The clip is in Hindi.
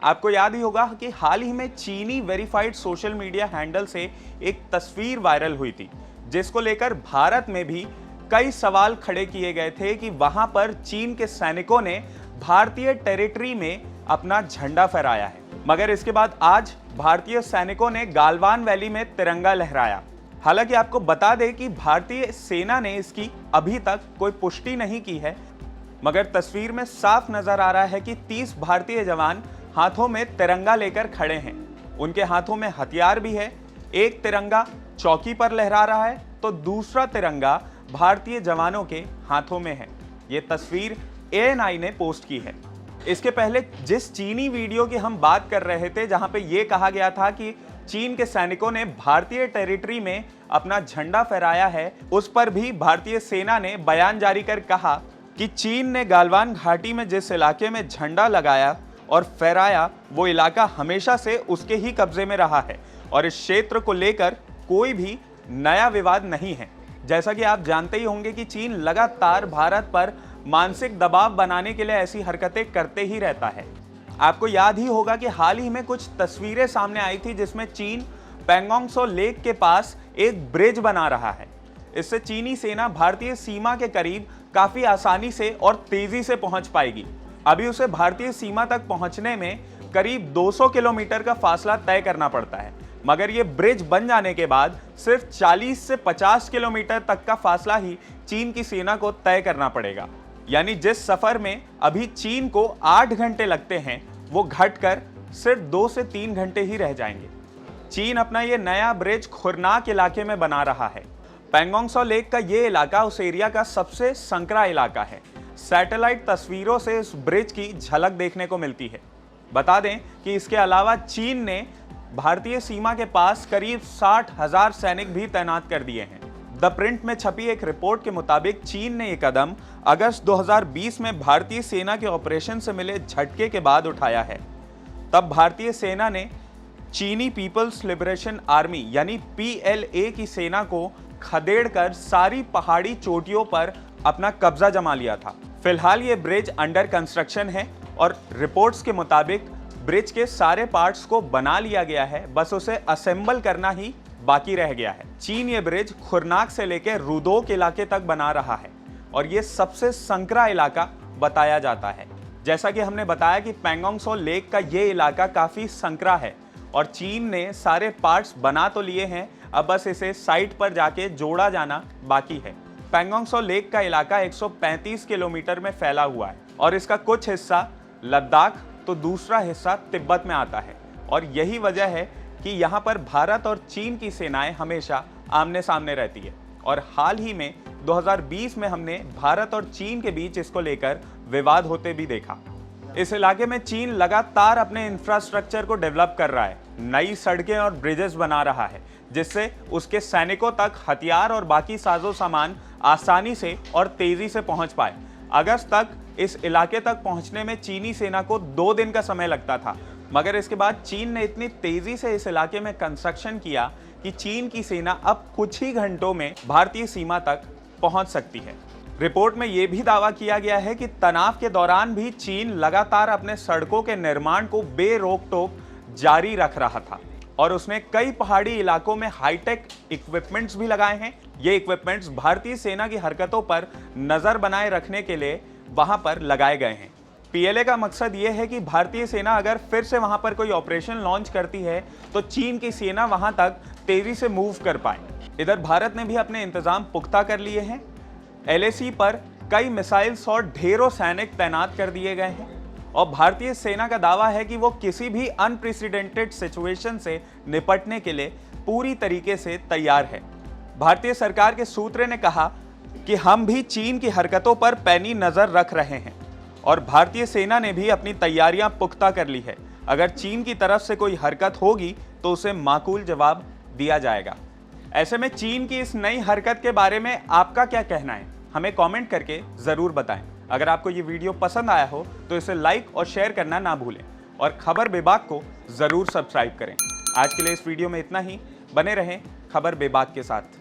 आपको याद ही होगा कि हाल ही में चीनी वेरीफाइड सोशल मीडिया हैंडल से एक तस्वीर वायरल हुई थी, जिसको लेकर भारत में भी कई सवाल खड़े किए गए थे कि वहां पर चीन के सैनिकों ने भारतीय टेरिटरी में अपना झंडा फहराया है। मगर इसके बाद आज भारतीय सैनिकों ने गालवान वैली में तिरंगा लहराया। हालांकि आपको बता दें कि भारतीय सेना ने इसकी अभी तक कोई पुष्टि नहीं की है, मगर तस्वीर में साफ नजर आ रहा है कि 30 भारतीय जवान हाथों में तिरंगा लेकर खड़े हैं। उनके हाथों में हथियार भी है। एक तिरंगा चौकी पर लहरा रहा है तो दूसरा तिरंगा भारतीय जवानों के हाथों में है। ये तस्वीर ANI ने पोस्ट की है। इसके पहले जिस चीनी वीडियो की हम बात कर रहे थे, जहां पे ये कहा गया था कि चीन के सैनिकों ने भारतीय टेरिटरी में अपना झंडा फहराया है, उस पर भी भारतीय सेना ने बयान जारी कर कहा कि चीन ने गालवान घाटी में जिस इलाके में झंडा लगाया और फहराया, वो इलाका हमेशा से उसके ही कब्जे में रहा है और इस क्षेत्र को लेकर कोई भी नया विवाद नहीं है। जैसा कि आप जानते ही होंगे कि चीन लगातार भारत पर मानसिक दबाव बनाने के लिए ऐसी हरकतें करते ही रहता है। आपको याद ही होगा कि हाल ही में कुछ तस्वीरें सामने आई थी जिसमें चीन पैंगोंग त्सो लेक के पास एक ब्रिज बना रहा है। इससे चीनी सेना भारतीय सीमा के करीब काफी आसानी से और तेजी से पहुंच पाएगी। अभी उसे भारतीय सीमा तक पहुंचने में करीब 200 किलोमीटर का फासला तय करना पड़ता है, मगर ये ब्रिज बन जाने के बाद सिर्फ 40 से 50 किलोमीटर तक का फासला ही चीन की सेना को तय करना पड़ेगा। यानी जिस सफर में अभी चीन को 8 घंटे लगते हैं, वो घटकर सिर्फ 2 से 3 घंटे ही रह जाएंगे। चीन अपना ये नया ब्रिज खुरनाक इलाके में बना रहा है। पैंगोंग त्सो लेक का ये इलाका उस एरिया का सबसे संकरा इलाका है। सैटेलाइट तस्वीरों से इस ब्रिज की झलक देखने को मिलती है। बता दें कि इसके अलावा चीन ने भारतीय सीमा के पास करीब 60,000 सैनिक भी तैनात कर दिए हैं। द प्रिंट में छपी एक रिपोर्ट के मुताबिक चीन ने ये कदम अगस्त 2020 में भारतीय सेना के ऑपरेशन से मिले झटके के बाद उठाया है। तब भारतीय सेना ने चीनी पीपल्स लिबरेशन आर्मी यानी PLA की सेना को खदेड़कर सारी पहाड़ी चोटियों पर अपना कब्जा जमा लिया था। फिलहाल ये ब्रिज अंडर कंस्ट्रक्शन है और रिपोर्ट्स के मुताबिक ब्रिज के सारे पार्ट्स को बना लिया गया है, बस उसे असेंबल करना ही बाकी रह गया है। चीन ये ब्रिज खुरनाक से लेकर रुदोक इलाके तक बना रहा है और ये सबसे संकरा इलाका बताया जाता है। जैसा कि हमने बताया कि पैंगोंग त्सो लेक का ये इलाका काफी संकरा है और चीन ने सारे पार्ट्स बना तो लिए हैं, अब बस इसे साइट पर जाके जोड़ा जाना बाकी है। पैंगोंग त्सो लेक का इलाका 135 किलोमीटर में फैला हुआ है और इसका कुछ हिस्सा लद्दाख तो दूसरा हिस्सा तिब्बत में आता है और यही वजह है कि यहाँ पर भारत और चीन की सेनाएं हमेशा आमने सामने रहती है। और हाल ही में 2020 में हमने भारत और चीन के बीच इसको लेकर विवाद होते भी देखा। इस इलाके में चीन लगातार अपने इंफ्रास्ट्रक्चर को डेवलप कर रहा है, नई सड़कें और ब्रिजेस बना रहा है, जिससे उसके सैनिकों तक हथियार और बाकी साजो सामान आसानी से और तेजी से पहुंच पाए। अगस्त तक इस इलाके तक पहुंचने में चीनी सेना को 2 दिन का समय लगता था, मगर इसके बाद चीन ने इतनी तेजी से इस इलाके में कंस्ट्रक्शन किया कि चीन की सेना अब कुछ ही घंटों में भारतीय सीमा तक पहुंच सकती है। रिपोर्ट में यह भी दावा किया गया है कि तनाव के दौरान भी चीन लगातार अपने सड़कों के निर्माण को बेरोक टोक जारी रख रहा था और उसने कई पहाड़ी इलाकों में हाईटेक इक्विपमेंट्स भी लगाए हैं। ये इक्विपमेंट्स भारतीय सेना की हरकतों पर नजर बनाए रखने के लिए वहां पर लगाए गए हैं। PLA का मकसद ये है कि भारतीय सेना अगर फिर से वहां पर कोई ऑपरेशन लॉन्च करती है तो चीन की सेना वहां तक तेजी से मूव कर पाए। इधर भारत ने भी अपने इंतजाम पुख्ता कर लिए हैं। LAC पर कई मिसाइल्स और ढेरों सैनिक तैनात कर दिए गए हैं और भारतीय सेना का दावा है कि वो किसी भी अनप्रेसिडेंटेड सिचुएशन से निपटने के लिए पूरी तरीके से तैयार है। भारतीय सरकार के सूत्र ने कहा कि हम भी चीन की हरकतों पर पैनी नजर रख रहे हैं और भारतीय सेना ने भी अपनी तैयारियां पुख्ता कर ली है। अगर चीन की तरफ से कोई हरकत होगी तो उसे माकूल जवाब दिया जाएगा। ऐसे में चीन की इस नई हरकत के बारे में आपका क्या कहना है, हमें कमेंट करके जरूर बताएं। अगर आपको ये वीडियो पसंद आया हो तो इसे लाइक और शेयर करना ना भूलें और खबर बेबाक को जरूर सब्सक्राइब करें। आज के लिए इस वीडियो में इतना ही। बने रहें खबर बेबाक के साथ।